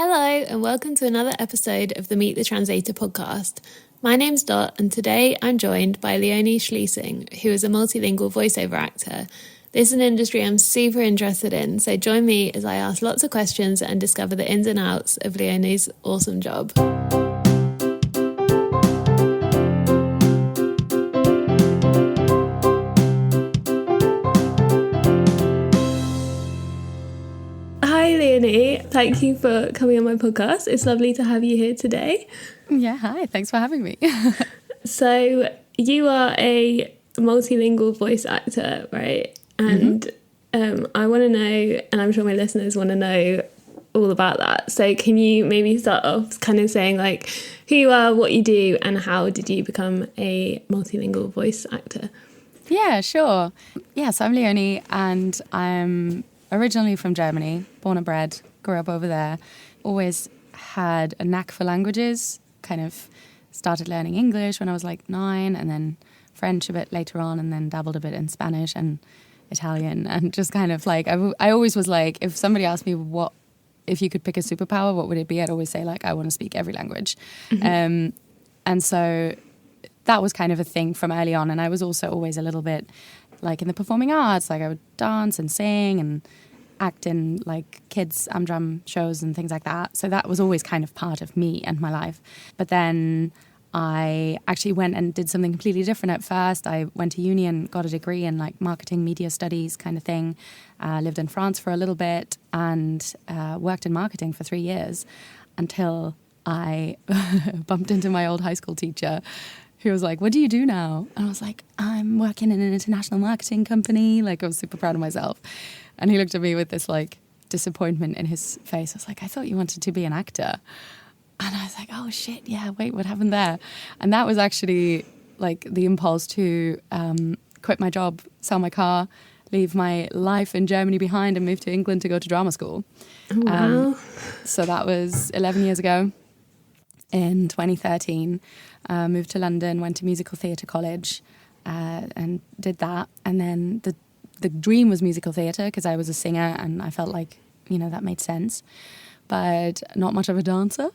Hello and welcome to another episode of the Meet the Translator podcast. My name's Dot and today I'm joined by Leonie Schliesing, who is a multilingual voiceover actor. This is an industry I'm super interested in, so join me as I ask lots of questions and discover the ins and outs of Leonie's awesome job. Hi Leonie, thank you for coming on my podcast. It's lovely to have you here today. Yeah, hi, thanks for having me. So you are a multilingual voice actor, right? And I want to know, and I'm sure my listeners want to know all about that. So can you maybe start off kind of saying like who you are, what you do, and how did you become a multilingual voice actor? Yeah, sure. Yes, I'm Leonie and I'm originally from Germany, born and bred, grew up over there. Always had a knack for languages, kind of started learning English when I was like 9 and then French a bit later on and then dabbled a bit in Spanish and Italian and just kind of like, I always was like, if somebody asked me if you could pick a superpower, what would it be? I'd always say like, I want to speak every language. And so that was kind of a thing from early on. And I was also always a little bit like in the performing arts, like I would dance and sing and act in like kids' Amdram shows and things like that. So that was always kind of part of me and my life. But then I actually went and did something completely different at first. I went to uni and got a degree in like marketing, media studies kind of thing. Lived in France for a little bit and worked in marketing for 3 years until I bumped into my old high school teacher who was like, what do you do now? And I was like, I'm working in an international marketing company. Like I was super proud of myself. And he looked at me with this like disappointment in his face. I was like, I thought you wanted to be an actor. And I was like, oh shit, yeah, wait, what happened there? And that was actually like the impulse to quit my job, sell my car, leave my life in Germany behind and move to England to go to drama school. Oh, wow. So that was 11 years ago in 2013. Moved to London, went to musical theatre college and did that. And then the dream was musical theatre because I was a singer and I felt like, that made sense. But not much of a dancer.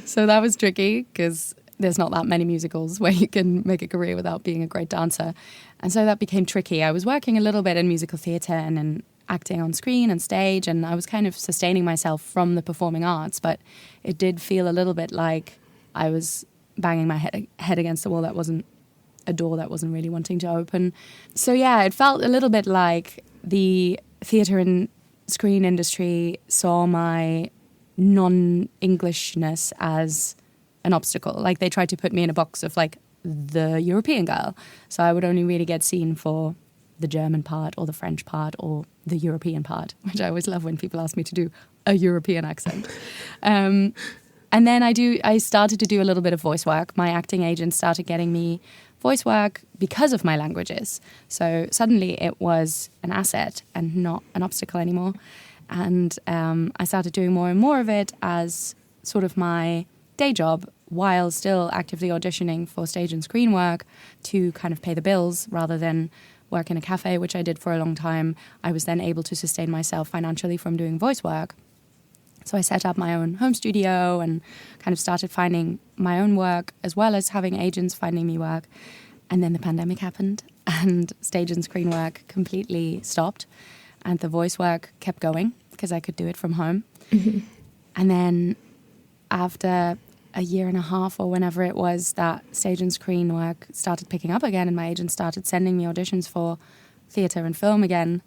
So that was tricky because there's not that many musicals where you can make a career without being a great dancer. And so that became tricky. I was working a little bit in musical theatre and in acting on screen and stage, and I was kind of sustaining myself from the performing arts, but it did feel a little bit like I was banging my head against a wall that wasn't a door that wasn't really wanting to open. So yeah, it felt a little bit like the theatre and screen industry saw my non-Englishness as an obstacle. Like they tried to put me in a box of like the European girl. So I would only really get seen for the German part or the French part or the European part, which I always love when people ask me to do a European accent. And then I started to do a little bit of voice work. My acting agent started getting me voice work because of my languages. So suddenly it was an asset and not an obstacle anymore. And I started doing more and more of it as sort of my day job while still actively auditioning for stage and screen work to kind of pay the bills rather than work in a cafe, which I did for a long time. I was then able to sustain myself financially from doing voice work. So I set up my own home studio and kind of started finding my own work as well as having agents finding me work. And then the pandemic happened and stage and screen work completely stopped. And the voice work kept going because I could do it from home. Mm-hmm. And then after a year and a half or whenever it was that stage and screen work started picking up again and my agent started sending me auditions for theatre and film again,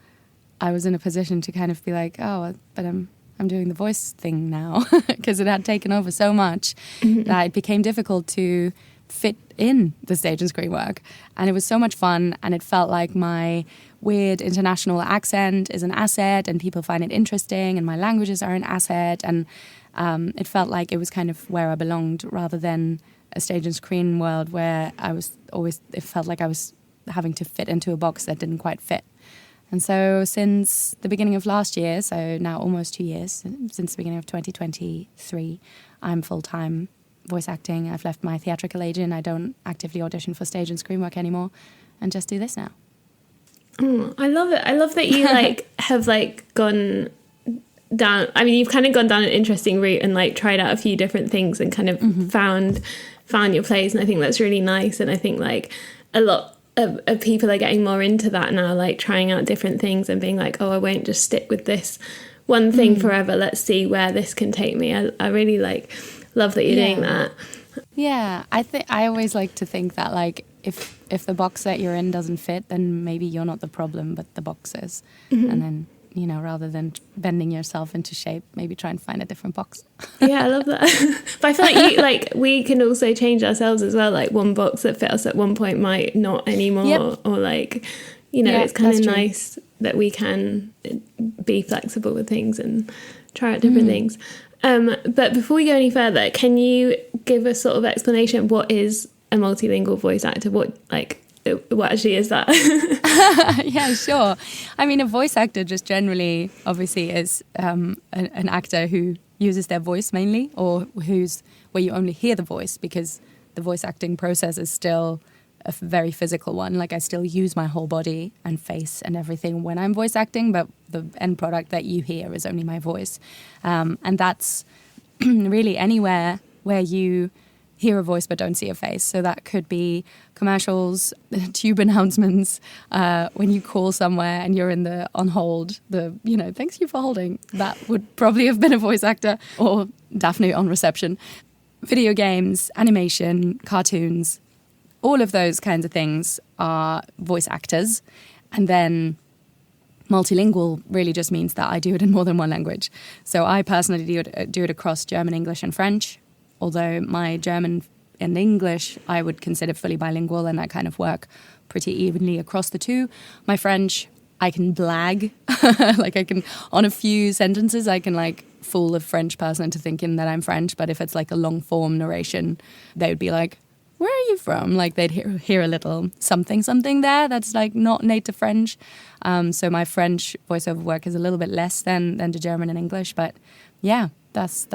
I was in a position to kind of be like, oh, but I'm doing the voice thing now because it had taken over so much that it became difficult to fit in the stage and screen work. And it was so much fun and it felt like my weird international accent is an asset and people find it interesting and my languages are an asset and it felt like it was kind of where I belonged rather than a stage and screen world where it felt like I was having to fit into a box that didn't quite fit. And so since the beginning of last year, so now almost 2 years, since the beginning of 2023, I'm full-time voice acting. I've left my theatrical agent. I don't actively audition for stage and screen work anymore and just do this now. Oh, I love it. I love that you have gone you've kind of gone down an interesting route and like tried out a few different things and kind of found your place, and I think that's really nice. And I think like a lot of people are getting more into that now, like trying out different things and being like, oh, I won't just stick with this one thing forever, let's see where this can take me. I really like love that you're doing that. Yeah, I always like to think that like if the box that you're in doesn't fit, then maybe you're not the problem, but the box is. And then, you know, rather than bending yourself into shape, maybe try and find a different box. Yeah, I love that. But I feel like we can also change ourselves as well. Like one box that fit us at one point might not anymore, or like, you know, it's kind of nice that we can be flexible with things and try out different things. But before we go any further, can you give a sort of explanation of what is a multilingual voice actor? What actually is that? Yeah, sure. I mean, a voice actor just generally, obviously, is an actor who uses their voice mainly, or where you only hear the voice, because the voice acting process is still a very physical one. Like, I still use my whole body and face and everything when I'm voice acting, but the end product that you hear is only my voice. And that's really anywhere where you hear a voice but don't see a face. So that could be commercials, tube announcements, when you call somewhere and you're on hold, thanks you for holding. That would probably have been a voice actor, or Daphne on reception. Video games, animation, cartoons, all of those kinds of things are voice actors. And then multilingual really just means that I do it in more than one language. So I personally do it across German, English and French, although my German and English I would consider fully bilingual, and I kind of work pretty evenly across the two. My French, I can blag. Like, I can, on a few sentences, I can like fool a French person into thinking that I'm French. But if it's like a long form narration, they would be like, where are you from? Like, they'd hear a little something there that's like not native French. So my French voiceover work is a little bit less than the German and English. But yeah, that's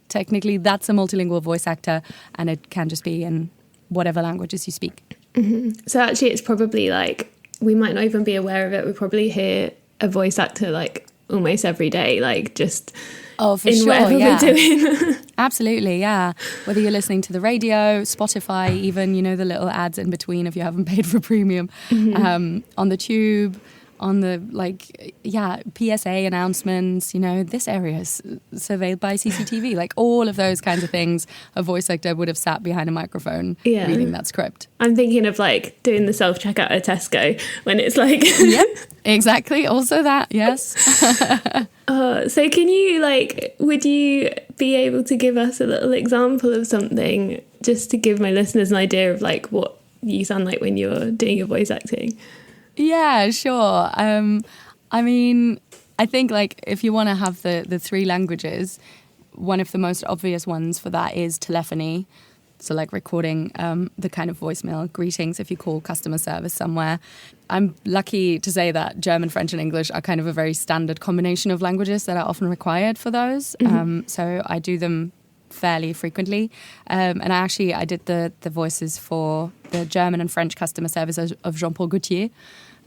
technically that's a multilingual voice actor, and it can just be in whatever languages you speak. Mm-hmm. So actually it's probably like, we might not even be aware of it. We probably hear a voice actor like almost every day, like just for in sure, whatever we're doing. Absolutely, yeah. Whether you're listening to the radio, Spotify, even, you know, the little ads in between if you haven't paid for premium, on the tube, on the, PSA announcements, you know, this area is surveilled by CCTV, like all of those kinds of things, a voice actor would have sat behind a microphone reading that script. I'm thinking of like doing the self-checkout at Tesco when it's like... Yep, exactly. Also that, yes. So can you, would you be able to give us a little example of something, just to give my listeners an idea of like what you sound like when you're doing your voice acting? Yeah, sure. I mean, I think like if you want to have the three languages, one of the most obvious ones for that is telephony. So like recording the kind of voicemail greetings if you call customer service somewhere. I'm lucky to say that German, French and English are kind of a very standard combination of languages that are often required for those. So I do them fairly frequently. And I did the voices for the German and French customer service of Jean-Paul Gaultier.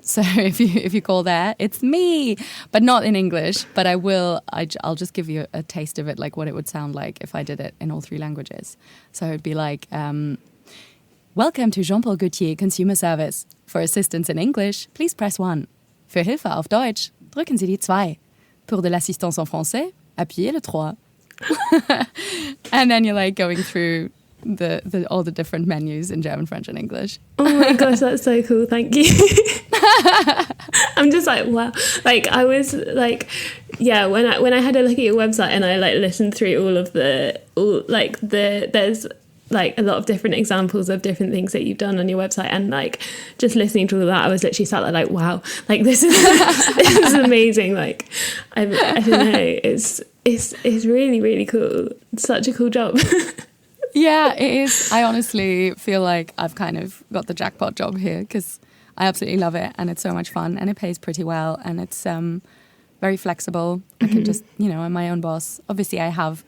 So if you call there, it's me, but not in English. But I'll just give you a taste of it, like what it would sound like if I did it in all three languages. So it'd be like, welcome to Jean-Paul Gaultier Consumer Service. For assistance in English, please press 1. Für Hilfe auf Deutsch, drücken Sie die 2. Pour de l'assistance en français, appuyez le 3. And then you're like going through all the different menus in German, French and English. Oh my gosh, that's so cool. Thank you. I'm just like, wow. Like I was like, yeah, when I had a look at your website and I like listened through there's like a lot of different examples of different things that you've done on your website, and like just listening to all of that, I was literally sat there like, wow, like this is amazing. Like I don't know, it's really, really cool. It's such a cool job. Yeah, it is. I honestly feel like I've kind of got the jackpot job here, because I absolutely love it and it's so much fun and it pays pretty well and it's very flexible. I can just, I'm my own boss. Obviously, I have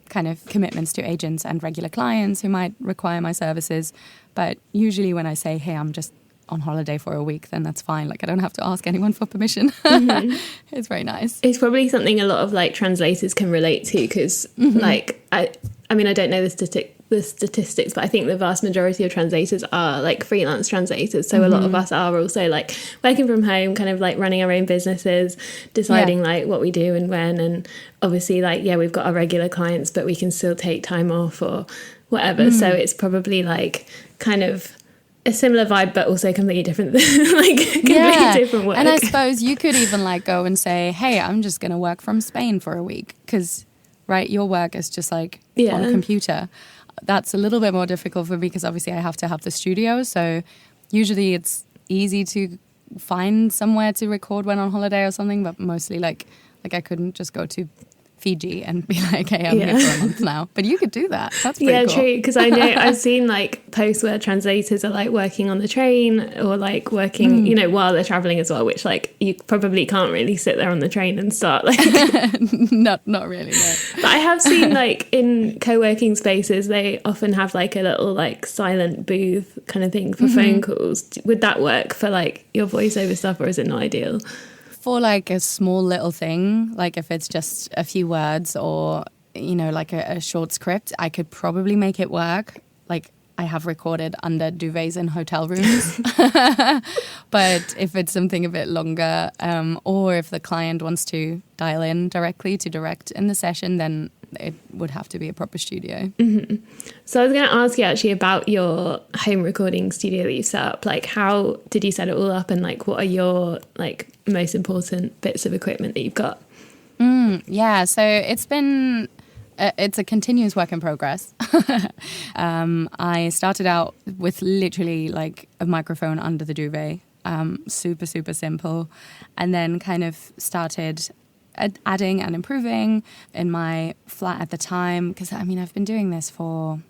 kind of commitments to agents and regular clients who might require my services. But usually when I say, hey, I'm just on holiday for a week, then that's fine. Like I don't have to ask anyone for permission. It's very nice. It's probably something a lot of like translators can relate to, because like I mean, I don't know the statistics, but I think the vast majority of translators are like freelance translators. So a lot of us are also like working from home, kind of like running our own businesses, deciding like what we do and when. And obviously like, yeah, we've got our regular clients, but we can still take time off or whatever. So it's probably like kind of a similar vibe, but also completely different, like completely different work. And I suppose you could even like go and say, hey, I'm just going to work from Spain for a week, because right, your work is just like on a computer. That's a little bit more difficult for me, because obviously I have to have the studio. So usually it's easy to find somewhere to record when on holiday or something, but mostly like I couldn't just go to Fiji and be like, hey, I'm here for a month now. But you could do that. That's pretty cool. True, because I know I've seen like posts where translators are like working on the train or like working, you know, while they're traveling as well, which like you probably can't really sit there on the train and start like not really, no. But I have seen like in co-working spaces they often have like a little like silent booth kind of thing for phone calls. Would that work for like your voiceover stuff, or is it not ideal? For like a small little thing, like if it's just a few words or, you know, like a short script, I could probably make it work. Like I have recorded under duvets in hotel rooms. But if it's something a bit longer, or if the client wants to dial in directly to direct in the session, then it would have to be a proper studio. So I was going to ask you actually about your home recording studio that you set up. Like, how did you set it all up, and like what are your like most important bits of equipment that you've got? Yeah, so it's a continuous work in progress. I started out with literally like a microphone under the duvet, super simple, and then kind of started adding and improving in my flat at the time, because I mean I've been doing this for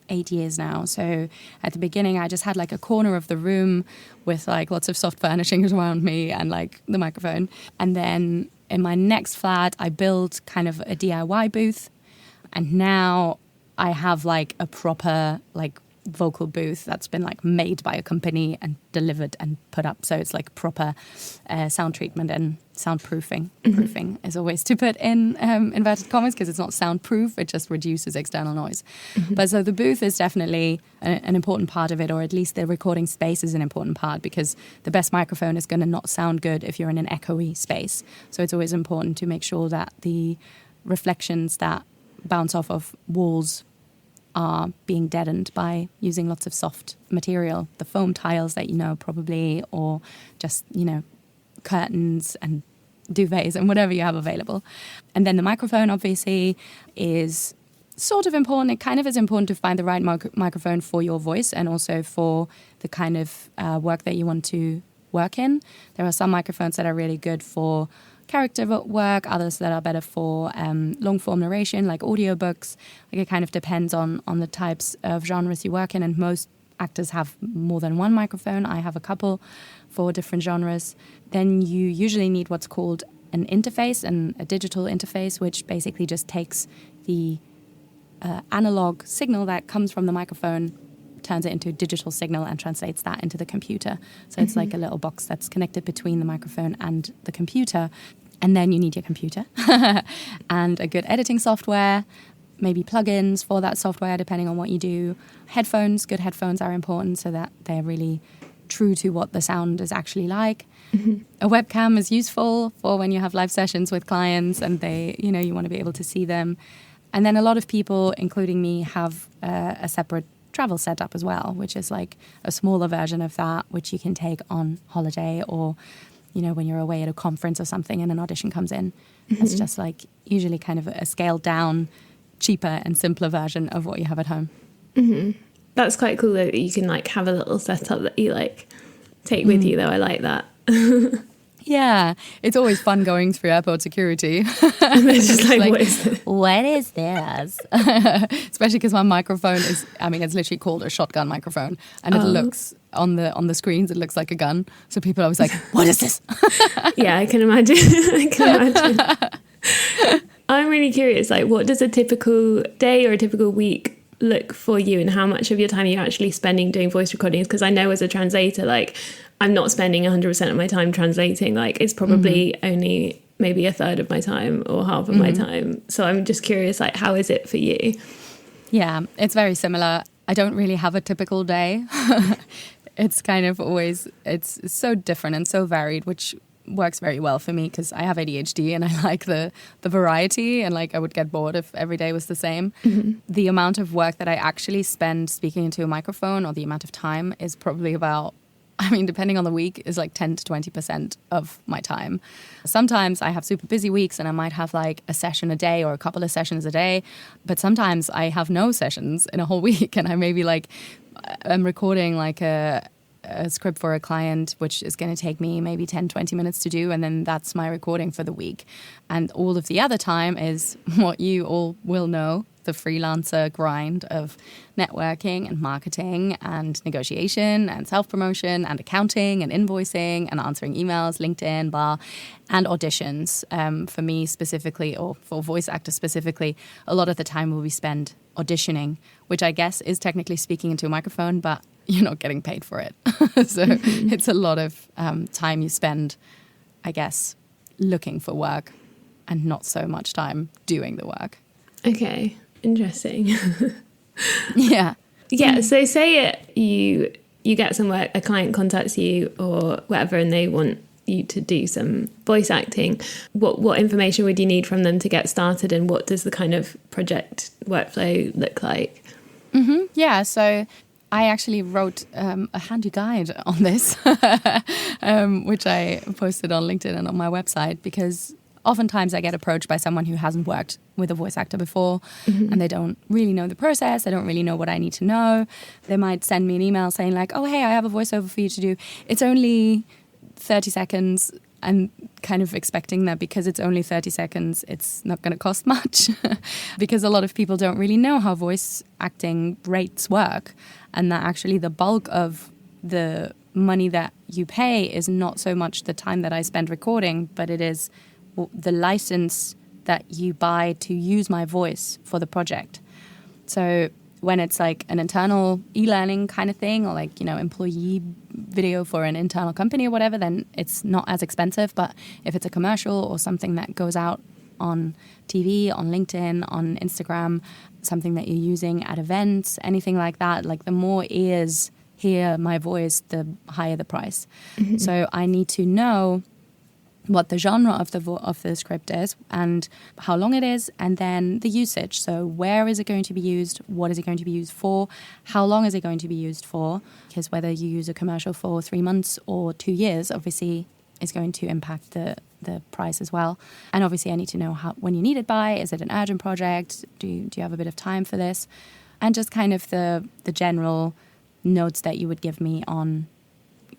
8 years now. So at the beginning I just had like a corner of the room with like lots of soft furnishings around me and like the microphone. And then in my next flat I built kind of a DIY booth, and now I have like a proper like vocal booth that's been like made by a company and delivered and put up. So it's like proper sound treatment and soundproofing. Proofing is always to put in inverted commas, because it's not soundproof, it just reduces external noise. But so the booth is definitely an important part of it, or at least the recording space is an important part, because the best microphone is going to not sound good if you're in an echoey space. So it's always important to make sure that the reflections that bounce off of walls are being deadened by using lots of soft material, the foam tiles that you know probably, or just, you know, curtains and duvets and whatever you have available. And then the microphone obviously is sort of important. It kind of is important to find the right microphone for your voice and also for the kind of work that you want to work in. There are some microphones that are really good for character work, others that are better for long form narration, like audiobooks. Like it kind of depends on the types of genres you work in, and most actors have more than one microphone. I have a couple for different genres. Then you usually need what's called an interface, and a digital interface, which basically just takes the analog signal that comes from the microphone, turns it into a digital signal and translates that into the computer. So it's like a little box that's connected between the microphone and the computer. And then you need your computer and a good editing software, maybe plugins for that software, depending on what you do. Headphones, good headphones are important so that they're really true to what the sound is actually like. A webcam is useful for when you have live sessions with clients and they, you know, you want to be able to see them. And then a lot of people, including me, have a separate travel setup as well, which is like a smaller version of that, which you can take on holiday, or, you know, when you're away at a conference or something and an audition comes in. It's just like usually kind of a scaled down, cheaper and simpler version of what you have at home. That's quite cool though, that you can like have a little setup that you like take with you though. I like that. Yeah, it's always fun going through airport security. And they're just like, what is this? Especially because my microphone is, I mean, it's literally called a shotgun microphone, and it looks on the screens, it looks like a gun. So people are always like, what is this? Yeah, I can imagine. I can imagine. I'm really curious, like, what does a typical day or a typical week look for you, and how much of your time you're actually spending doing voice recordings? Because I know as a translator, like I'm not spending 100% of my time translating. Like it's probably only maybe a third of my time or half of my time. So I'm just curious, like, how is it for you? Yeah, it's very similar. I don't really have a typical day. It's kind of always, it's so different and so varied, which works very well for me because I have ADHD and I like the variety, and like I would get bored if every day was the same. The amount of work that I actually spend speaking into a microphone, or the amount of time, is probably about, I mean, depending on the week, is like 10 to 20% of my time. Sometimes I have super busy weeks and I might have like a session a day or a couple of sessions a day. But sometimes I have no sessions in a whole week, and I maybe like, I'm recording like a script for a client, which is going to take me maybe 10, 20 minutes to do. And then that's my recording for the week. And all of the other time is what you all will know, the freelancer grind of networking and marketing and negotiation and self-promotion and accounting and invoicing and answering emails, LinkedIn, blah, and auditions. For me specifically, or for voice actors specifically, a lot of the time will be spent auditioning, which I guess is technically speaking into a microphone, but you're not getting paid for it. So it's a lot of time you spend, I guess, looking for work and not so much time doing the work. Okay. Interesting. Yeah. Yeah. So say you get some work, a client contacts you or whatever, and they want you to do some voice acting. What information would you need from them to get started, and what does the kind of project workflow look like? Yeah. So I actually wrote a handy guide on this, which I posted on LinkedIn and on my website, because oftentimes I get approached by someone who hasn't worked with a voice actor before, and they don't really know the process. They don't really know what I need to know. They might send me an email saying like, oh, hey, I have a voiceover for you to do. It's only 30 seconds. I'm kind of expecting that because it's only 30 seconds, it's not going to cost much because a lot of people don't really know how voice acting rates work, and that actually the bulk of the money that you pay is not so much the time that I spend recording, but it is the license that you buy to use my voice for the project. So when it's like an internal e-learning kind of thing, or like, you know, employee video for an internal company or whatever, then it's not as expensive. But if it's a commercial or something that goes out on TV, on LinkedIn, on Instagram, something that you're using at events, anything like that, like the more ears hear my voice, the higher the price. So I need to know what the genre of the script is and how long it is, and then the usage. So where is it going to be used? What is it going to be used for? How long is it going to be used for? Because whether you use a commercial for 3 months or 2 years, obviously is going to impact the price as well. And obviously I need to know when you need it by. Is it an urgent project? Do you have a bit of time for this? And just kind of the general notes that you would give me on,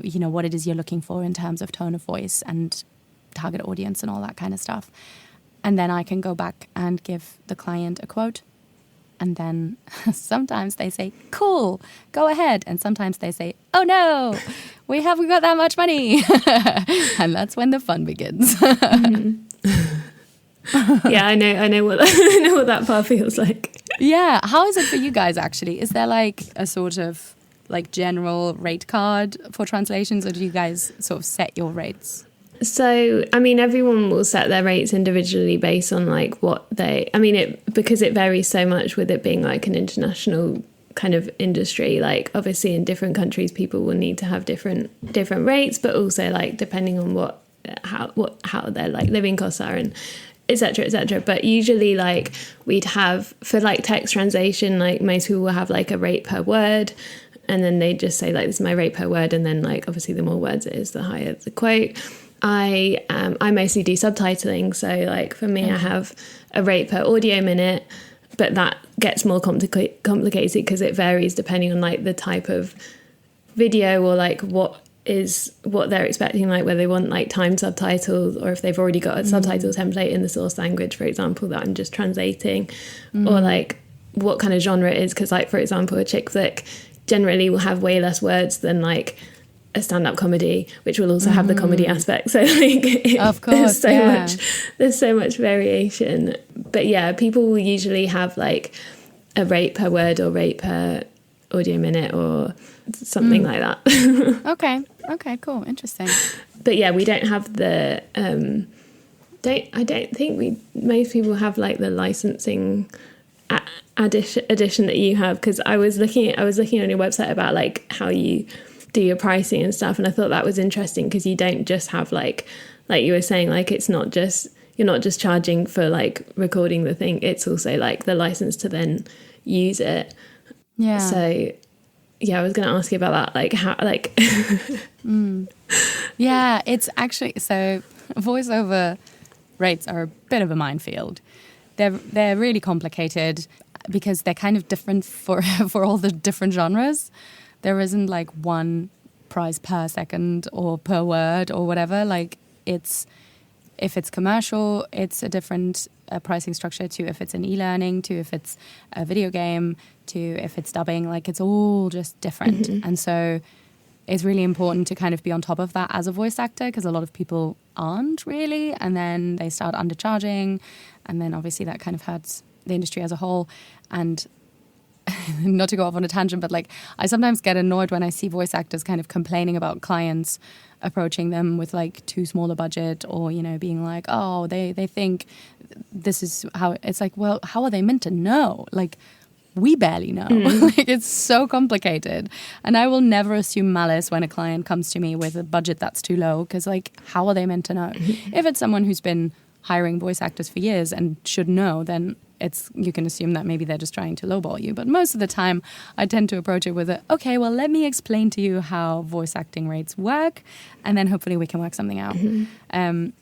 you know, what it is you're looking for in terms of tone of voice and target audience and all that kind of stuff. And then I can go back and give the client a quote. And then sometimes they say, cool, go ahead. And sometimes they say, oh no, we haven't got that much money. And that's when the fun begins. Yeah, I know what I know what that part feels like. Yeah. How is it for you guys actually? Is there like a sort of like general rate card for translations, or do you guys sort of set your rates? So, I mean, everyone will set their rates individually based on like because it varies so much with it being like an international kind of industry. Like obviously in different countries, people will need to have different rates, but also like depending on how their like living costs are and et cetera. But usually like we'd have for like text translation, like most people will have like a rate per word. And then they just say like, this is my rate per word. And then like, obviously the more words it is, the higher the quote. I mostly do subtitling. So like for me, I have a rate per audio minute, but that gets more complicated because it varies depending on like the type of video or like what they're expecting, like whether they want like timed subtitles or if they've already got a subtitle template in the source language, for example, that I'm just translating, or like what kind of genre it is. Because like, for example, a chick flick generally will have way less words than like a stand-up comedy, which will also have the comedy aspect. So like of course, there's so much variation. But yeah, people will usually have like a rate per word or rate per audio minute or something like that. Okay, cool, interesting. But yeah, we don't have the I don't think most people have like the licensing addition that you have, because I was looking on your website about like how you do your pricing and stuff, and I thought that was interesting because you don't just have like you were saying, like it's not just, you're not just charging for like recording the thing, it's also like the license to then use it. Yeah. So yeah, I was going to ask you about that, like how, like Yeah, it's actually, so voiceover rates are a bit of a minefield. They're really complicated because they're kind of different for all the different genres. There isn't like one price per second or per word or whatever. Like if it's commercial, it's a different pricing structure to if it's an e-learning, to if it's a video game, to if it's dubbing. Like it's all just different. Mm-hmm. And so it's really important to kind of be on top of that as a voice actor, because a lot of people aren't really, and then they start undercharging, and then obviously that kind of hurts the industry as a whole. And not to go off on a tangent, but like I sometimes get annoyed when I see voice actors kind of complaining about clients approaching them with like too small a budget, or, you know, being like, oh, they think this is how, it's like, well, how are they meant to know? Like, we barely know. Like, it's so complicated. And I will never assume malice when a client comes to me with a budget that's too low, because like, how are they meant to know? If it's someone who's been hiring voice actors for years and should know, then you can assume that maybe they're just trying to lowball you. But most of the time, I tend to approach it with okay, well, let me explain to you how voice acting rates work, and then hopefully we can work something out.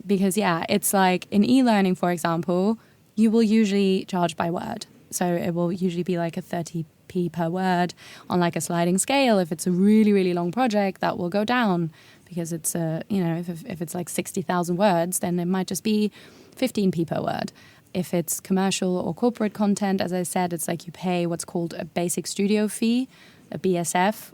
Because yeah, it's like in e-learning, for example, you will usually charge by word. So it will usually be like a 30p per word on like a sliding scale. If it's a really, really long project, that will go down, because it's if it's like 60,000 words, then it might just be 15p per word. If it's commercial or corporate content, as I said, it's like you pay what's called a basic studio fee, a BSF,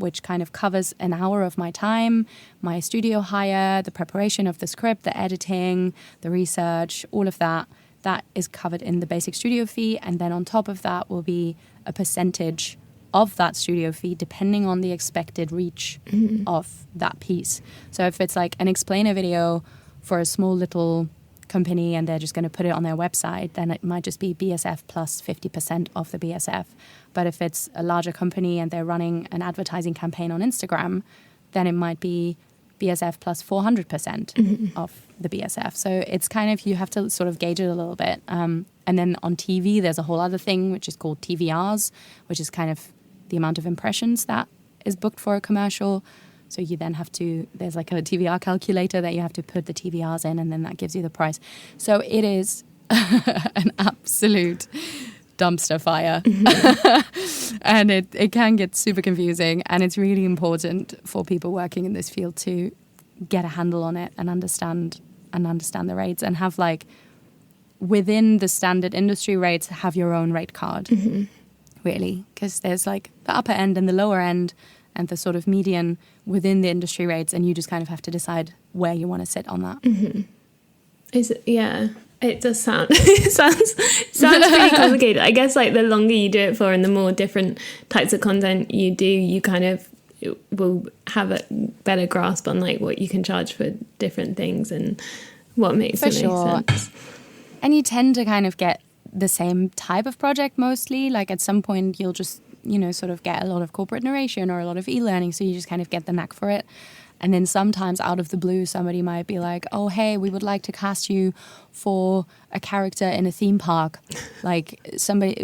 which kind of covers an hour of my time, my studio hire, the preparation of the script, the editing, the research, all of that. That is covered in the basic studio fee. And then on top of that will be a percentage of that studio fee, depending on the expected reach of that piece. So if it's like an explainer video for a small little company and they're just going to put it on their website, then it might just be BSF plus 50% of the BSF. But if it's a larger company and they're running an advertising campaign on Instagram, then it might be BSF plus 400% of the BSF. So it's kind of, you have to sort of gauge it a little bit. And then on TV, there's a whole other thing which is called TVRs, which is kind of the amount of impressions that is booked for a commercial. So you then have to, there's like a TVR calculator that you have to put the TVRs in, and then that gives you the price. So it is an absolute dumpster fire. And it can get super confusing, and it's really important for people working in this field to get a handle on it and understand the rates, and have like within the standard industry rates, have your own rate card, really, because there's like the upper end and the lower end and the sort of median within the industry rates, and you just kind of have to decide where you want to sit on that. It does sound it sounds pretty complicated. I guess like the longer you do it for and the more different types of content you do, you kind of will have a better grasp on like what you can charge for different things and what makes sense. And you tend to kind of get the same type of project mostly. Like at some point you'll just, sort of get a lot of corporate narration or a lot of e-learning, so you just kind of get the knack for it. And then sometimes out of the blue, somebody might be like, oh, hey, we would like to cast you for a character in a theme park. Like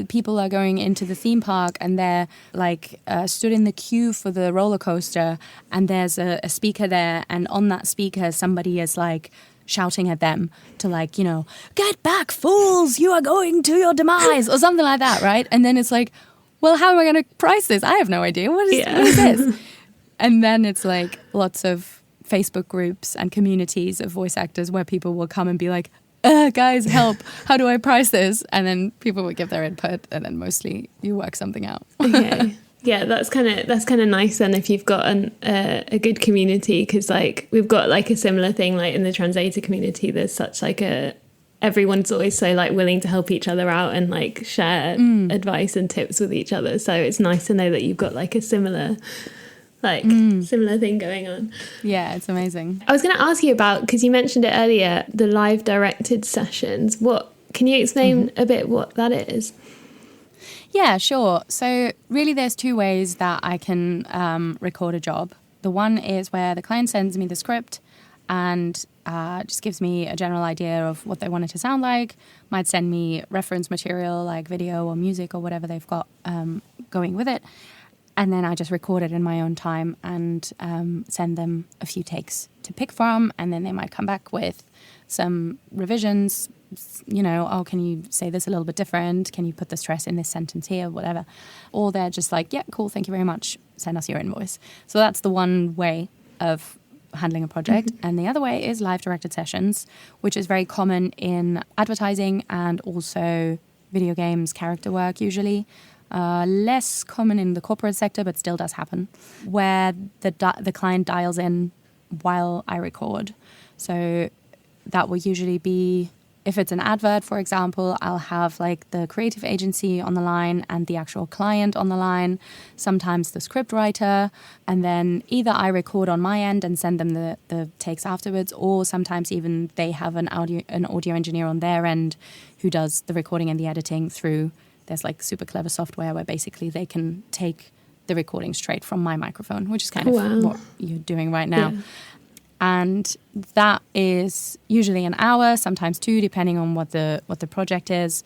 people are going into the theme park and they're like stood in the queue for the roller coaster, and there's a speaker there, and on that speaker, somebody is like shouting at them to like, get back, fools, you are going to your demise, or something like that, right? And then it's like, well, how am I going to price this? I have no idea. What is this? And then it's like lots of Facebook groups and communities of voice actors where people will come and be like, guys, help. How do I price this? And then people will give their input, and then mostly you work something out. Okay. Yeah, that's kind of nice then if you've got a good community, because like we've got like a similar thing like in the translator community. There's such like a everyone's always so like willing to help each other out and like share advice and tips with each other. So it's nice to know that you've got like a similar thing going on. Yeah, it's amazing. I was going to ask you about, because you mentioned it earlier, the live directed sessions. Can you explain a bit what that is? Yeah, sure. So really there's two ways that I can record a job. The one is where the client sends me the script and just gives me a general idea of what they want it to sound like, might send me reference material like video or music or whatever they've got going with it. And then I just record it in my own time and send them a few takes to pick from. And then they might come back with some revisions, you know, oh, can you say this a little bit different? Can you put the stress in this sentence here, whatever? Or they're just like, yeah, cool, thank you very much. Send us your invoice. So that's the one way of handling a project. And the other way is live directed sessions, which is very common in advertising and also video games, character work usually. Less common in the corporate sector, but still does happen, where the client dials in while I record. So that will usually be, if it's an advert, for example, I'll have like the creative agency on the line and the actual client on the line, sometimes the script writer, and then either I record on my end and send them the takes afterwards, or sometimes even they have an audio engineer on their end who does the recording and the editing through. There's like super clever software where basically they can take the recording straight from my microphone, which is kind of what you're doing right now. Yeah. And that is usually an hour, sometimes 2, depending on what the project is.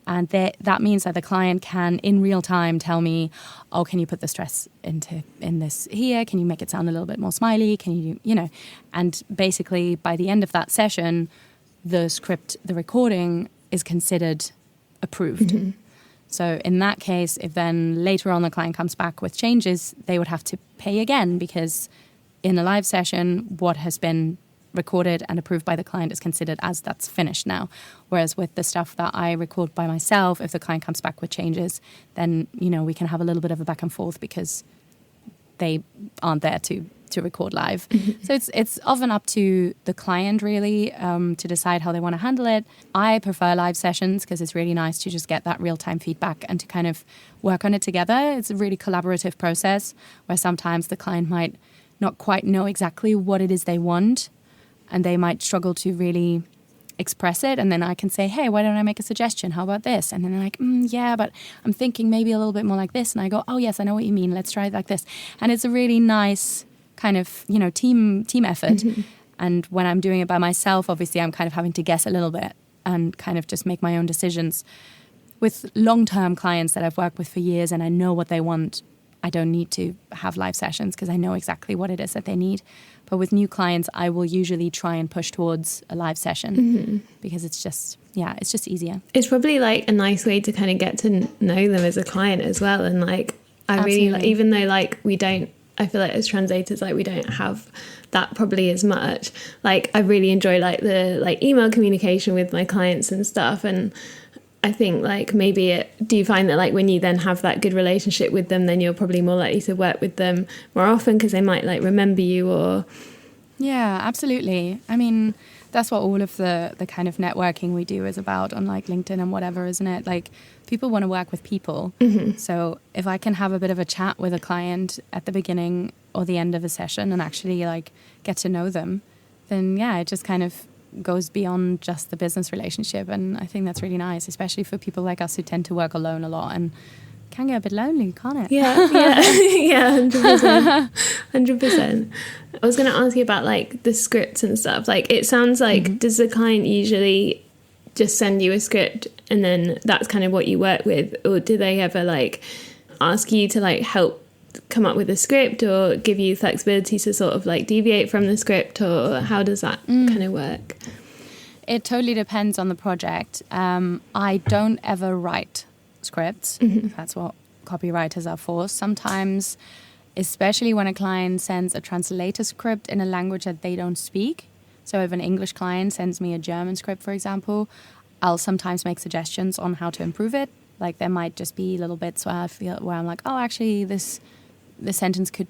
And that means that the client can, in real time, tell me, oh, can you put the stress in this here? Can you make it sound a little bit more smiley? Can you know? And basically, by the end of that session, the script, the recording is considered approved. Mm-hmm. So in that case, if then later on the client comes back with changes, they would have to pay again, because in a live session, what has been recorded and approved by the client is considered as that's finished now. Whereas with the stuff that I record by myself, if the client comes back with changes, then, you know, we can have a little bit of a back and forth because they aren't there to record live. Mm-hmm. So it's often up to the client really to decide how they want to handle it. I prefer live sessions because it's really nice to just get that real-time feedback and to kind of work on it together. It's a really collaborative process where sometimes the client might not quite know exactly what it is they want and they might struggle to really express it, and then I can say, hey, why don't I make a suggestion? How about this? And then they're like, yeah, but I'm thinking maybe a little bit more like this. And I go, oh yes, I know what you mean. Let's try it like this. And it's a really nice kind of, you know, team effort. Mm-hmm. And when I'm doing it by myself, obviously I'm kind of having to guess a little bit and kind of just make my own decisions. With long-term clients that I've worked with for years and I know what they want, I don't need to have live sessions because I know exactly what it is that they need. But with new clients, I will usually try and push towards a live session because it's just easier. It's probably like a nice way to kind of get to know them as a client as well. And like, really like, even though like I feel like as translators, like we don't have that probably as much. Like I really enjoy like the like email communication with my clients and stuff. And I think like maybe do you find that like when you then have that good relationship with them, then you're probably more likely to work with them more often because they might like remember you or... Yeah, absolutely. I mean, that's what all of the kind of networking we do is about on like LinkedIn and whatever, isn't it? Like people want to work with people. Mm-hmm. So if I can have a bit of a chat with a client at the beginning or the end of a session and actually like get to know them, then yeah, it just kind of goes beyond just the business relationship. And I think that's really nice, especially for people like us who tend to work alone a lot and can get a bit lonely, can't it? Yeah, 100%. 100%. I was going to ask you about like the scripts and stuff. Like it sounds like, does the client usually just send you a script and then that's kind of what you work with? Or do they ever like ask you to like help come up with a script or give you flexibility to sort of like deviate from the script, or how does that kind of work? It totally depends on the project. I don't ever write scripts. That's what copywriters are for. Sometimes, especially when a client sends a translator script in a language that they don't speak. So if an English client sends me a German script, for example, I'll sometimes make suggestions on how to improve it. Like there might just be little bits where I'm like, oh, actually this sentence could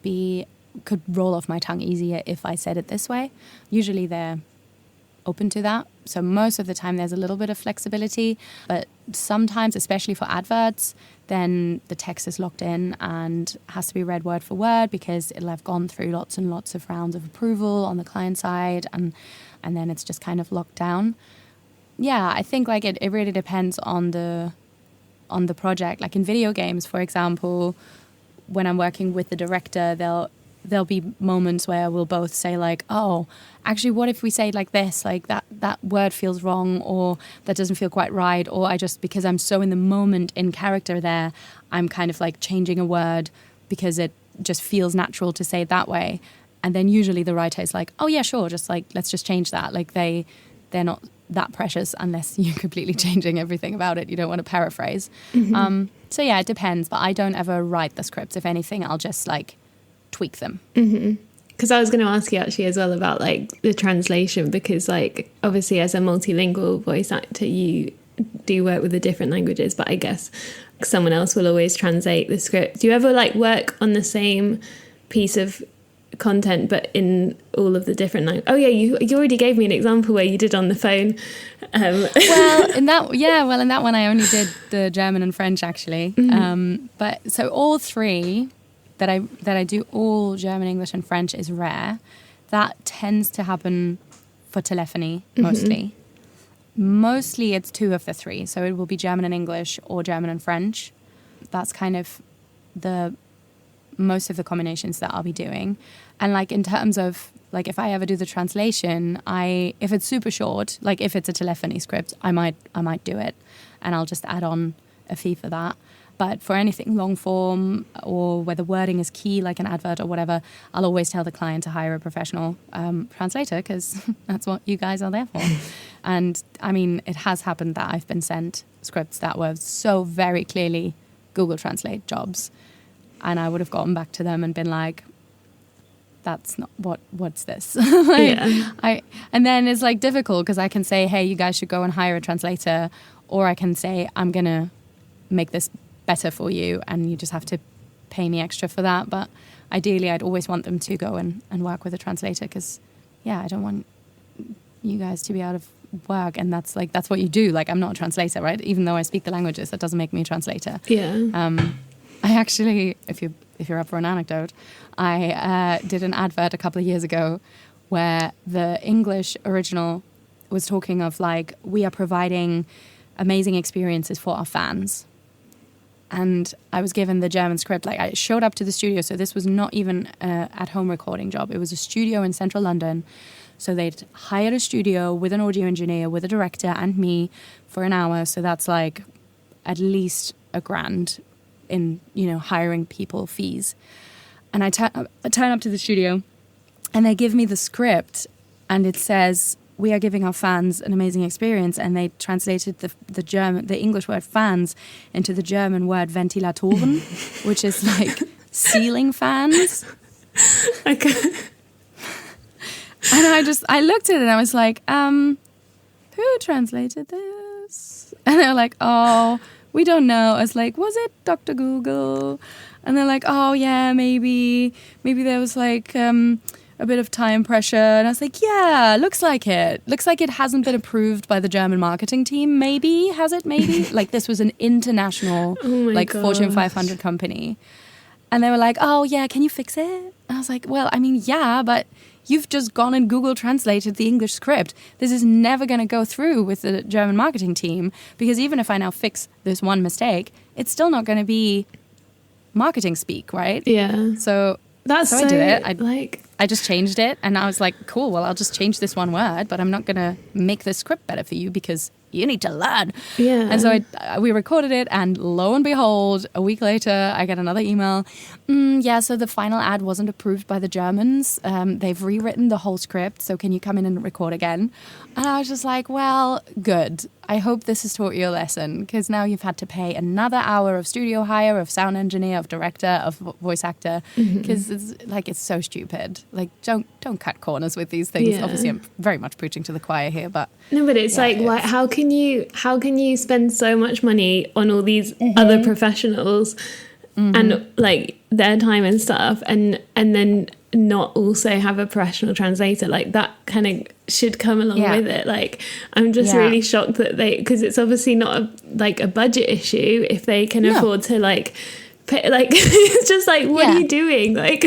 roll off my tongue easier if I said it this way. Usually they're open to that. So most of the time there's a little bit of flexibility, but sometimes, especially for adverts, then the text is locked in and has to be read word for word because it'll have gone through lots and lots of rounds of approval on the client side, and then it's just kind of locked down. Yeah, I think like it really depends on the project. Like in video games, for example, when I'm working with the director, there'll be moments where we'll both say like, oh, actually, what if we say it like this? Like that word feels wrong, or that doesn't feel quite right, or I just, because I'm so in the moment in character there, I'm kind of like changing a word because it just feels natural to say it that way. And then usually the writer is like, oh yeah, sure, just like, let's just change that. Like they're not that precious unless you're completely changing everything about it. You don't want to paraphrase. Mm-hmm. So yeah, it depends, but I don't ever write the scripts. If anything, I'll just like tweak them. Because I was going to ask you actually as well about like the translation, because like obviously as a multilingual voice actor you do work with the different languages, but I guess someone else will always translate the script. Do you ever like work on the same piece of content but in all of the different languages? Oh yeah, you already gave me an example where you did on the phone. Well, in that one I only did the German and French actually. But so all three that I do, all German, English and French, is rare. That tends to happen for telephony mostly. Mostly it's two of the three. So it will be German and English or German and French. That's kind of the most of the combinations that I'll be doing. And like in terms of like if I ever do the translation, if it's super short, like if it's a telephony script, I might do it and I'll just add on a fee for that. But for anything long form or where the wording is key, like an advert or whatever, I'll always tell the client to hire a professional translator because that's what you guys are there for. And I mean, it has happened that I've been sent scripts that were so very clearly Google Translate jobs. And I would have gotten back to them and been like, that's not what's this? Like, yeah. And then it's like difficult because I can say, hey, you guys should go and hire a translator. Or I can say, I'm going to make this better for you and you just have to pay me extra for that. But ideally, I'd always want them to go and work with a translator because, yeah, I don't want you guys to be out of work. And that's what you do. Like, I'm not a translator, right? Even though I speak the languages, that doesn't make me a translator. Yeah. I actually, if you're up for an anecdote, I did an advert a couple of years ago where the English original was talking of like, we are providing amazing experiences for our fans. And I was given the German script. Like I showed up to the studio. So this was not even an at-home recording job. It was a studio in central London. So they'd hired a studio with an audio engineer, with a director and me for an hour. So that's like at least $1,000 in, hiring people fees. And I turn up to the studio and they give me the script and it says, we are giving our fans an amazing experience. And they translated the English word fans into the German word Ventilatoren, which is like ceiling fans. Okay. And I looked at it and I was like, who translated this? And they're like, oh, we don't know. I was like, was it Dr. Google? And they're like, oh yeah, maybe there was like a bit of time pressure. And I was like, yeah, looks like it. Looks like it hasn't been approved by the German marketing team. Maybe, has it? Maybe. Like this was an international, Fortune 500 company. And they were like, oh yeah, can you fix it? And I was like, well, I mean, yeah, but you've just gone and Google translated the English script. This is never going to go through with the German marketing team because even if I now fix this one mistake, it's still not going to be marketing speak, right? Yeah. So I did it. I just changed it and I was like, cool, well, I'll just change this one word, but I'm not going to make the script better for you because you need to learn. Yeah. And so we recorded it and lo and behold, a week later, I get another email. Yeah, so the final ad wasn't approved by the Germans. They've rewritten the whole script. So can you come in and record again? And I was just like, well, good. I hope this has taught you a lesson because now you've had to pay another hour of studio hire, of sound engineer, of director, of voice actor because it's so stupid. Like don't cut corners with these things. Yeah. Obviously, I'm very much preaching to the choir here, but no, but it's how can you spend so much money on all these other professionals and like their time and stuff, and then not also have a professional translator. Like that kind of should come along with it. Like I'm just really shocked that because it's obviously not a budget issue if they can afford to like pay, like it's just like what are you doing, like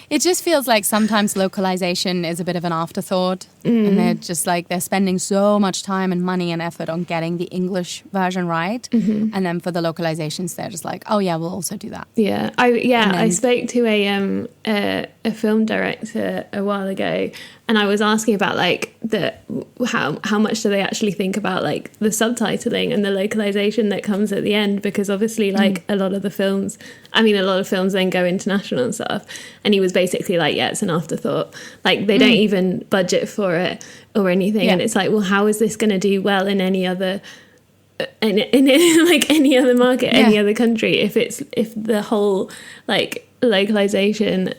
it just feels like sometimes localization is a bit of an afterthought, and they're just like they're spending so much time and money and effort on getting the English version right, and then for the localizations they're just like, oh yeah, we'll also do that. I spoke to a film director a while ago, and I was asking about like how much do they actually think about like the subtitling and the localization that comes at the end, because obviously like a lot of films then go international and stuff, and he was basically like, yeah, it's an afterthought, like they don't even budget for it or anything, and it's like, well, how is this going to do well in any other in like any other market, any other country, if the whole like localization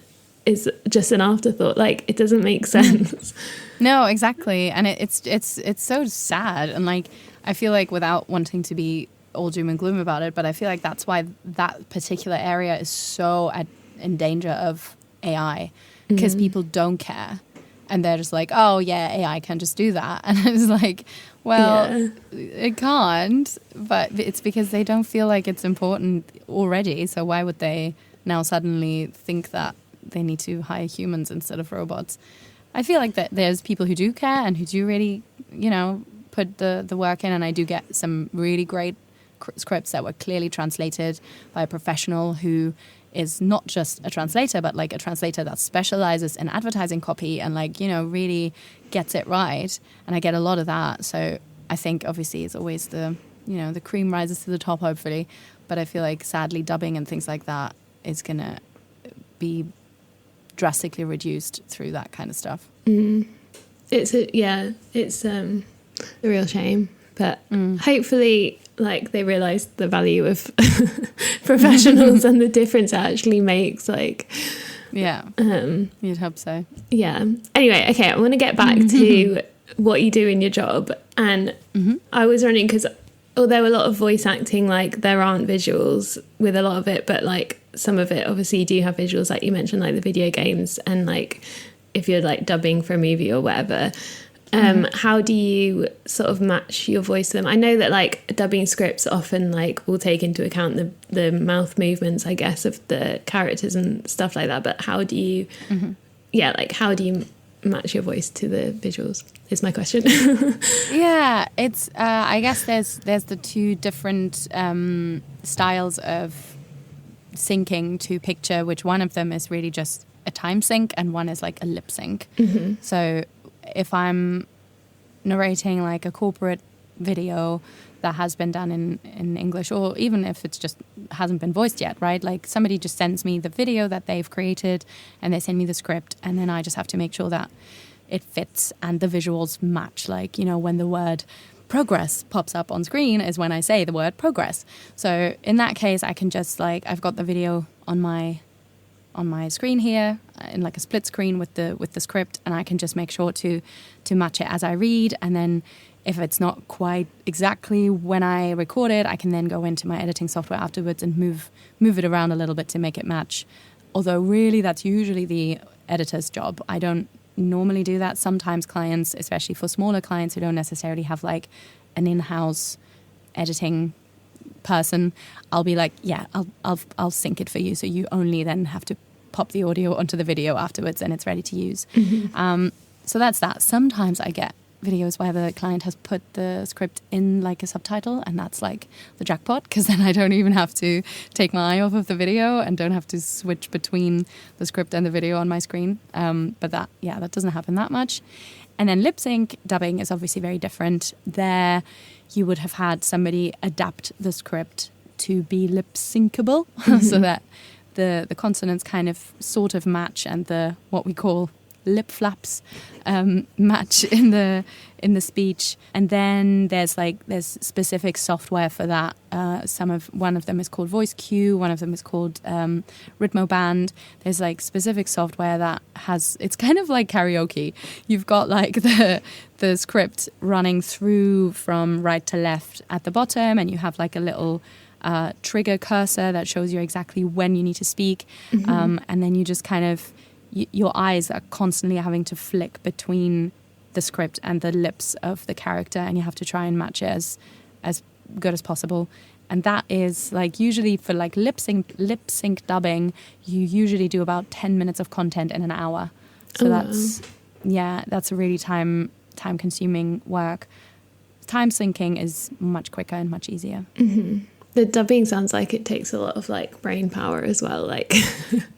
is just an afterthought? Like it doesn't make sense. No, exactly. And it's so sad, and like I feel like, without wanting to be all doom and gloom about it, but I feel like that's why that particular area is so in danger of AI, because people don't care, and they're just like, oh yeah, AI can just do that, and it's like, well, it can't, but it's because they don't feel like it's important already, so why would they now suddenly think that they need to hire humans instead of robots? I feel like that there's people who do care and who do really, put the work in, and I do get some really great scripts that were clearly translated by a professional who is not just a translator, but like a translator that specializes in advertising copy and like, really gets it right. And I get a lot of that. So I think obviously it's always the cream rises to the top, hopefully. But I feel like sadly dubbing and things like that is going to be drastically reduced through that kind of stuff. It's a real shame, but hopefully like they realize the value of professionals and the difference it actually makes, like you'd hope so. Anyway, okay, I want to get back to what you do in your job, and I was wondering, because although a lot of voice acting, like there aren't visuals with a lot of it, but like some of it obviously you do have visuals, like you mentioned, like the video games, and like if you're like dubbing for a movie or whatever. How do you sort of match your voice to them? I know that like dubbing scripts often like will take into account the mouth movements, I guess, of the characters and stuff like that, but how do you how do you match your voice to the visuals is my question. It's I guess there's the two different styles of syncing to picture, which one of them is really just a time sync and one is like a lip sync. So if I'm narrating like a corporate video that has been done in English, or even if it's just hasn't been voiced yet, right? Like somebody just sends me the video that they've created and they send me the script, and then I just have to make sure that it fits and the visuals match. Like, when the word progress pops up on screen is when I say the word progress. So in that case, I can just like, I've got the video on my screen here in like a split screen with the script, and I can just make sure to match it as I read. And then if it's not quite exactly when I record it, I can then go into my editing software afterwards and move it around a little bit to make it match. Although really that's usually the editor's job. I don't normally do that. Sometimes clients, especially for smaller clients who don't necessarily have like an in-house editing person, I'll be like, yeah, I'll sync it for you, so you only then have to pop the audio onto the video afterwards and it's ready to use. So that's that. Sometimes I get videos where the client has put the script in like a subtitle, and that's like the jackpot, because then I don't even have to take my eye off of the video and don't have to switch between the script and the video on my screen. But that doesn't happen that much. And then lip sync dubbing is obviously very different. There you would have had somebody adapt the script to be lip syncable so that the consonants kind of sort of match, and the what we call lip flaps match in the speech. And then there's specific software for that. One of them is called Voice Cue, one of them is called Rhythmoband. There's like specific software that it's kind of like karaoke. You've got like the script running through from right to left at the bottom, and you have like a little trigger cursor that shows you exactly when you need to speak. And then you just kind of your eyes are constantly having to flick between the script and the lips of the character, and you have to try and match it as good as possible. And that is like usually for like lip sync dubbing, you usually do about 10 minutes of content in an hour. So that's a really time consuming work. Time syncing is much quicker and much easier. Mm-hmm. The dubbing sounds like it takes a lot of like brain power as well. Like,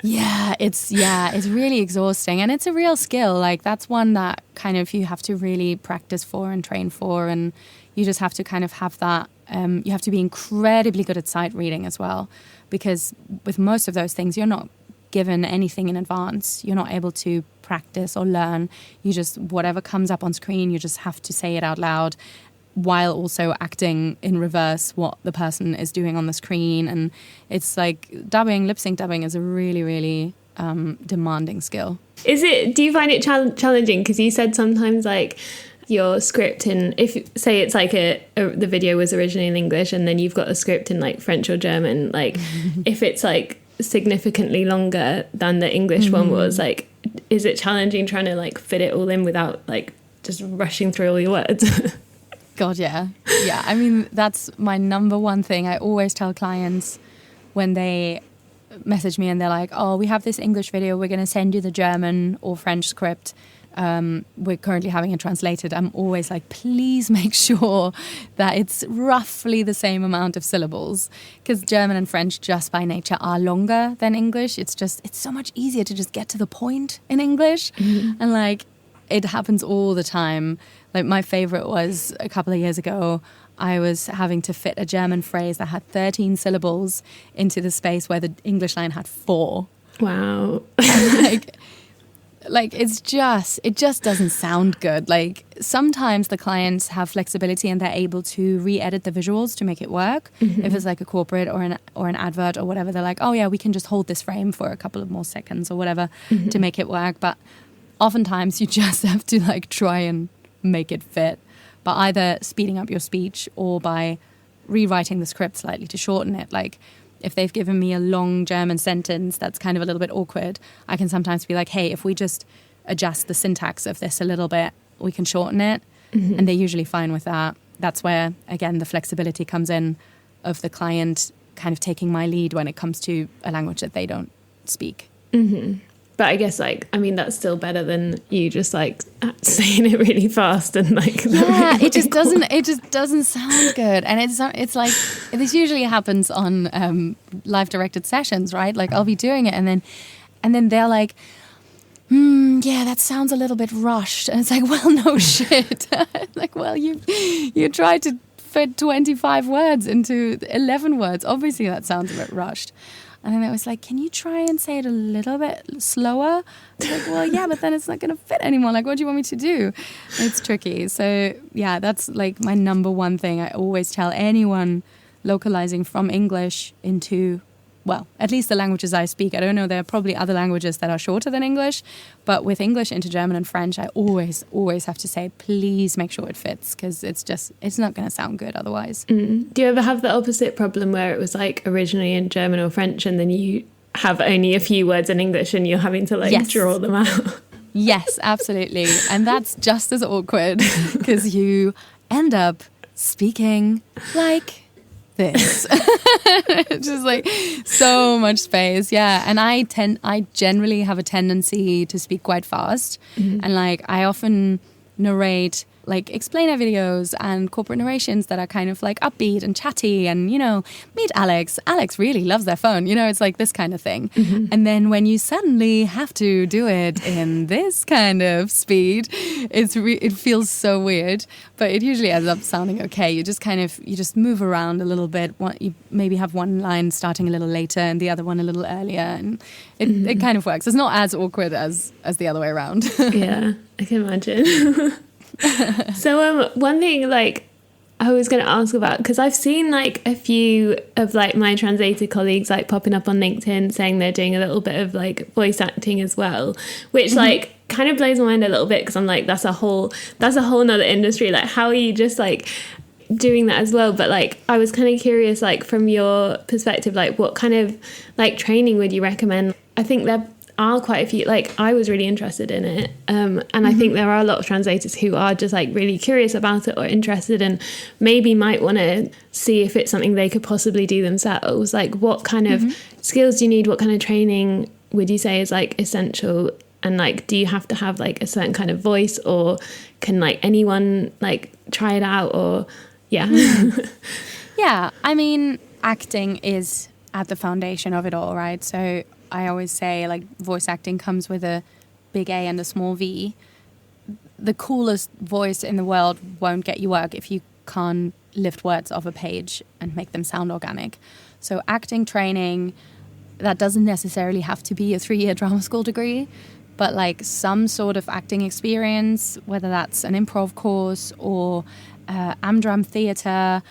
it's really exhausting, and it's a real skill. Like that's one that kind of you have to really practice for and train for, and you just have to kind of have that. You have to be incredibly good at sight reading as well, because with most of those things, you're not given anything in advance. You're not able to practice or learn. You just, whatever comes up on screen, you just have to say it out loud, while also acting in reverse what the person is doing on the screen. And it's like lip sync dubbing is a really, really demanding skill. Do you find it challenging? Because you said sometimes like your script in, if say it's like the video was originally in English and then you've got a script in like French or German, like if it's like significantly longer than the English one was, like is it challenging trying to like fit it all in without like just rushing through all your words? God, yeah. I mean, that's my number one thing. I always tell clients when they message me and they're like, oh, we have this English video, we're going to send you the German or French script. We're currently having it translated. I'm always like, please make sure that it's roughly the same amount of syllables, because German and French just by nature are longer than English. It's so much easier to just get to the point in English. Mm-hmm. And like, it happens all the time. Like my favorite was a couple of years ago, I was having to fit a German phrase that had 13 syllables into the space where the English line had 4. Wow. Like it just doesn't sound good. Like sometimes the clients have flexibility and they're able to re-edit the visuals to make it work. Mm-hmm. If it's like a corporate or an advert or whatever, they're like, oh yeah, we can just hold this frame for a couple of more seconds or whatever to make it work. But oftentimes you just have to like try and make it fit by either speeding up your speech or by rewriting the script slightly to shorten it. Like if they've given me a long German sentence that's kind of a little bit awkward, I can sometimes be like, hey, if we just adjust the syntax of this a little bit, we can shorten it. Mm-hmm. And they're usually fine with that. That's where, again, the flexibility comes in of the client kind of taking my lead when it comes to a language that they don't speak. Mm-hmm. But I guess, like, I mean, that's still better than you just like saying it really fast and like. Yeah, it just doesn't sound good, and it's like this usually happens on live directed sessions, right? Like I'll be doing it, and then they're like, yeah, that sounds a little bit rushed, and it's like, well, no shit. Like, well, you tried to fit 25 words into 11 words. Obviously, that sounds a bit rushed. And then it was like, can you try and say it a little bit slower? I was like, well, yeah, but then it's not going to fit anymore. Like, what do you want me to do? It's tricky. So, yeah, that's like my number one thing. I always tell anyone localizing from English into, well, at least the languages I speak. I don't know, there are probably other languages that are shorter than English. But with English into German and French, I always have to say, please make sure it fits, because it's not going to sound good otherwise. Mm. Do you ever have the opposite problem where it was like originally in German or French and then you have only a few words in English and you're having to like draw them out? Yes, absolutely. And that's just as awkward because you end up speaking like this. Just like so much space. Yeah. And I generally have a tendency to speak quite fast. Mm-hmm. And like I often narrate like explainer videos and corporate narrations that are kind of like upbeat and chatty and, you know, meet Alex. Alex really loves their phone. You know, it's like this kind of thing. Mm-hmm. And then when you suddenly have to do it in this kind of speed, it feels so weird, but it usually ends up sounding okay. You just move around a little bit. You maybe have one line starting a little later and the other one a little earlier, and it kind of works. It's not as awkward as the other way around. Yeah, I can imagine. So one thing like I was going to ask about, because I've seen like a few of like my translator colleagues like popping up on LinkedIn saying they're doing a little bit of like voice acting as well, which like kind of blows my mind a little bit, because I'm like, that's a whole nother industry. Like, how are you just like doing that as well? But like I was kind of curious, like from your perspective, like what kind of like training would you recommend? I think are quite a few, like I was really interested in it, and I think there are a lot of translators who are just like really curious about it or interested and maybe might want to see if it's something they could possibly do themselves. Like what kind of skills do you need? What kind of training would you say is like essential? And like, do you have to have like a certain kind of voice, or can like anyone like try it out? Or Yeah, I mean, acting is at the foundation of it all, right? So I always say like voice acting comes with a big A and a small V. The coolest voice in the world won't get you work if you can't lift words off a page and make them sound organic. So acting training, that doesn't necessarily have to be a 3-year drama school degree, but like some sort of acting experience, whether that's an improv course or Amdram theatre,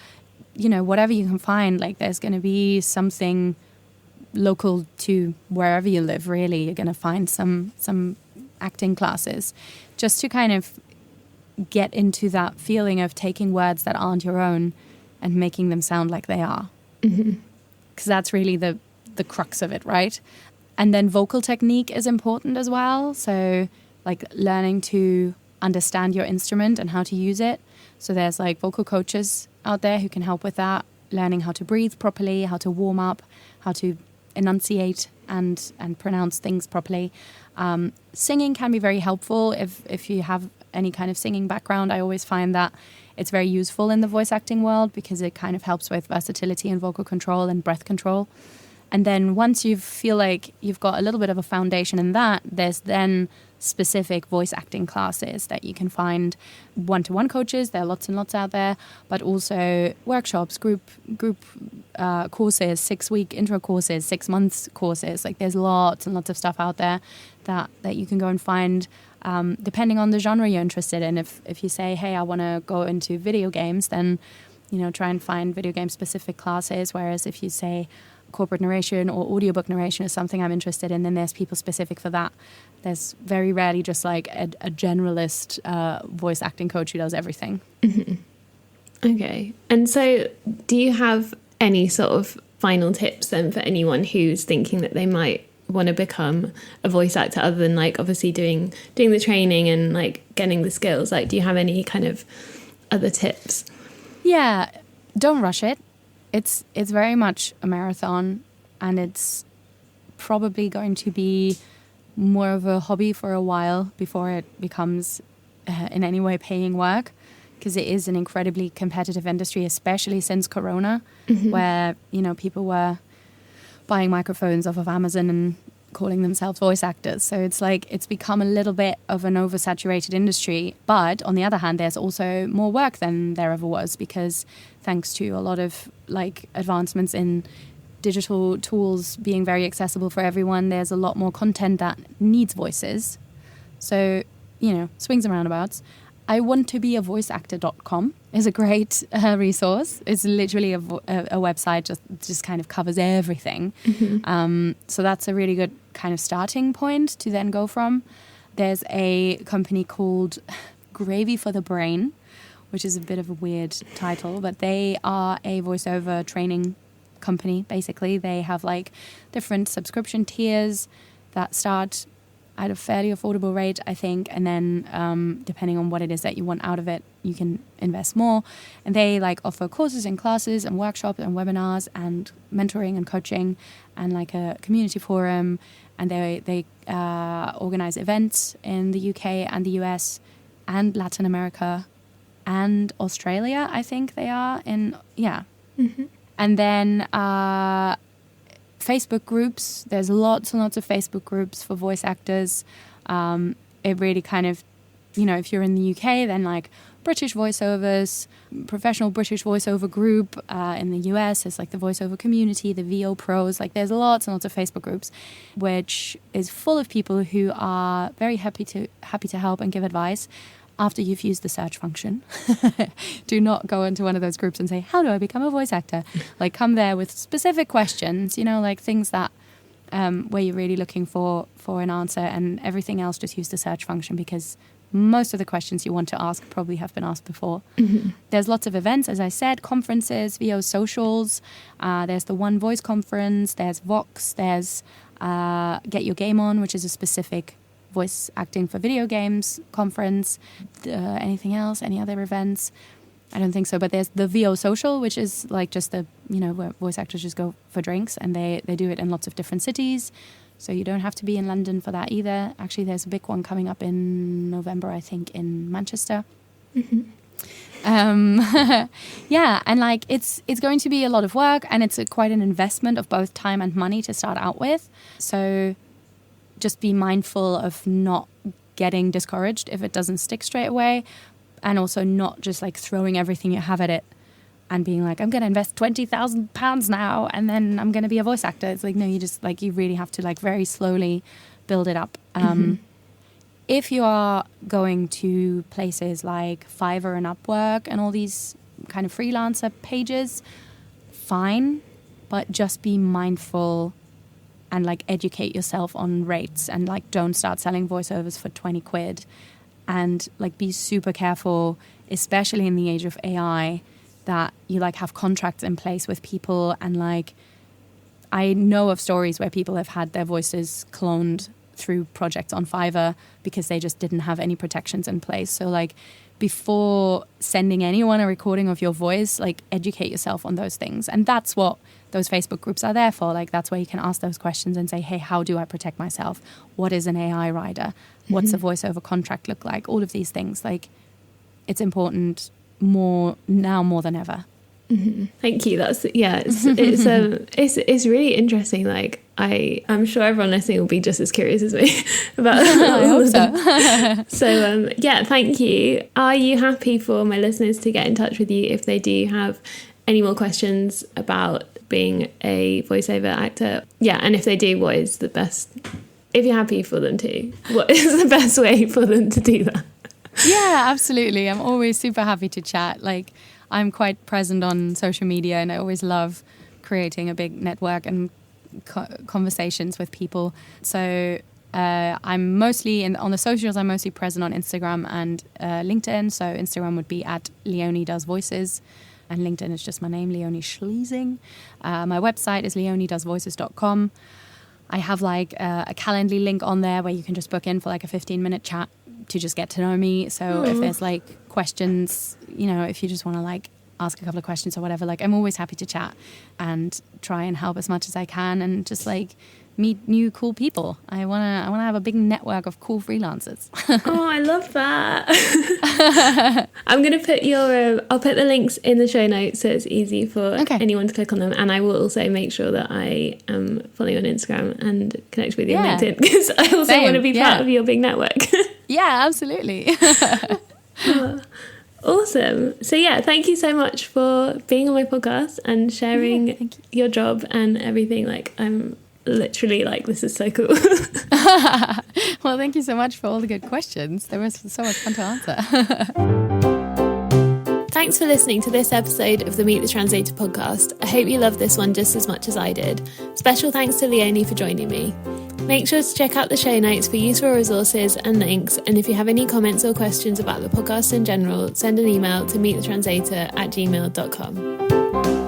you know, whatever you can find, like there's going to be something local to wherever you live, really. You're going to find some acting classes just to kind of get into that feeling of taking words that aren't your own and making them sound like they are. Because that's really the crux of it, right? And then vocal technique is important as well. So like learning to understand your instrument and how to use it. So there's like vocal coaches out there who can help with that, learning how to breathe properly, how to warm up, how to enunciate and pronounce things properly. Singing can be very helpful if you have any kind of singing background. I always find that it's very useful in the voice acting world because it kind of helps with versatility and vocal control and breath control. And then once you feel like you've got a little bit of a foundation in that, there's then specific voice acting classes that you can find, one-to-one coaches. There are lots and lots out there, but also workshops, group courses, 6-week intro courses, 6 months courses. Like there's lots and lots of stuff out there that you can go and find, depending on the genre you're interested in. If you say, hey, I want to go into video games, then, you know, try and find video game specific classes. Whereas if you say corporate narration or audiobook narration is something I'm interested in, then there's people specific for that. There's very rarely just like a generalist voice acting coach who does everything. Okay. And so do you have any sort of final tips then for anyone who's thinking that they might want to become a voice actor, other than like obviously doing the training and like getting the skills? Like, do you have any kind of other tips? Yeah, don't rush it. It's very much a marathon, and it's probably going to be more of a hobby for a while before it becomes in any way paying work, because it is an incredibly competitive industry, especially since Corona, where, you know, people were buying microphones off of Amazon and calling themselves voice actors. So it's like it's become a little bit of an oversaturated industry. But on the other hand, there's also more work than there ever was, because thanks to a lot of like advancements in digital tools being very accessible for everyone, there's a lot more content that needs voices. So, you know, swings and roundabouts. I want to be a voiceactor.com is a great resource. It's literally a website just kind of covers everything. So that's a really good kind of starting point to then go from. There's a company called Gravy for the Brain, which is a bit of a weird title, but they are a voiceover training company, basically. They have like different subscription tiers that start at a fairly affordable rate, I think, and then depending on what it is that you want out of it, you can invest more. And they like offer courses and classes and workshops and webinars and mentoring and coaching and like a community forum. And they organize events in the UK and the US and Latin America and Australia, I think they are in, yeah. And then Facebook groups. There's lots and lots of Facebook groups for voice actors. It really kind of, you know, if you're in the UK, then like British voiceovers, professional British voiceover group. In the US, there's like the voiceover community, the VO pros. Like there's lots and lots of Facebook groups, which is full of people who are very happy to help and give advice. After you've used the search function, do not go into one of those groups and say, how do I become a voice actor? Like come there with specific questions, you know, like things that where you're really looking for an answer, and everything else just use the search function, because most of the questions you want to ask probably have been asked before. There's lots of events, as I said, conferences, VO socials. There's the One Voice conference. There's Vox. There's Get Your Game On, which is a specific voice acting for video games conference. Anything else? Any other events? I don't think so. But there's the VO social, which is like just the, where voice actors just go for drinks, and they do it in lots of different cities. So you don't have to be in London for that either. Actually, there's a big one coming up in November, I think, in Manchester. Yeah, and like it's going to be a lot of work, and it's quite an investment of both time and money to start out with. So just be mindful of not getting discouraged if it doesn't stick straight away, and also not just like throwing everything you have at it and being like, I'm going to invest £20,000 now and then I'm going to be a voice actor. It's like, no, you really have to like very slowly build it up. If you are going to places like Fiverr and Upwork and all these kind of freelancer pages, fine, but just be mindful and like educate yourself on rates, and like don't start selling voiceovers for 20 quid, and like be super careful, especially in the age of AI, that you like have contracts in place with people. And like I know of stories where people have had their voices cloned through projects on Fiverr because they just didn't have any protections in place. So like before sending anyone a recording of your voice, like educate yourself on those things. And that's what those Facebook groups are there for. Like that's where you can ask those questions and say, hey, how do I protect myself? What is an AI rider? What's a voiceover contract look like? All of these things, like it's important more than ever. Thank you. It's really interesting. Like I'm sure everyone listening will be just as curious as me about I hope so. So thank you. Are you happy for my listeners to get in touch with you if they do have any more questions about being a voiceover actor? Yeah, and if they do, what is the best, if you're happy for them to, what is the best way for them to do that? Yeah, absolutely. I'm always super happy to chat. Like I'm quite present on social media, and I always love creating a big network and conversations with people. So I'm mostly on the socials. I'm mostly present on Instagram and LinkedIn. So Instagram would be at Leonie Does Voices, and LinkedIn is just my name, Leonie Schliesing. My website is leoniedoesvoices.com. I have like a Calendly link on there where you can just book in for like a 15-minute chat to just get to know me. So if there's like questions, if you just want to like ask a couple of questions or whatever, like I'm always happy to chat and try and help as much as I can, and just like meet new cool people. I wanna have a big network of cool freelancers. Oh, I love that. I'm gonna put I'll put the links in the show notes so it's easy for anyone to click on them, and I will also make sure that I am following you on Instagram and connect with you on LinkedIn, because I also want to be part of your big network. Yeah, absolutely. Awesome. So thank you so much for being on my podcast and sharing your job and everything. Like I'm literally like, this is so cool. Well, thank you so much for all the good questions. There was so much fun to answer. Thanks for listening to this episode of the Meet the Translator podcast. I hope you loved this one just as much as I did. Special thanks to Leonie for joining me. Make sure to check out the show notes for useful resources and links, and if you have any comments or questions about the podcast in general, send an email to meetthetranslator@gmail.com.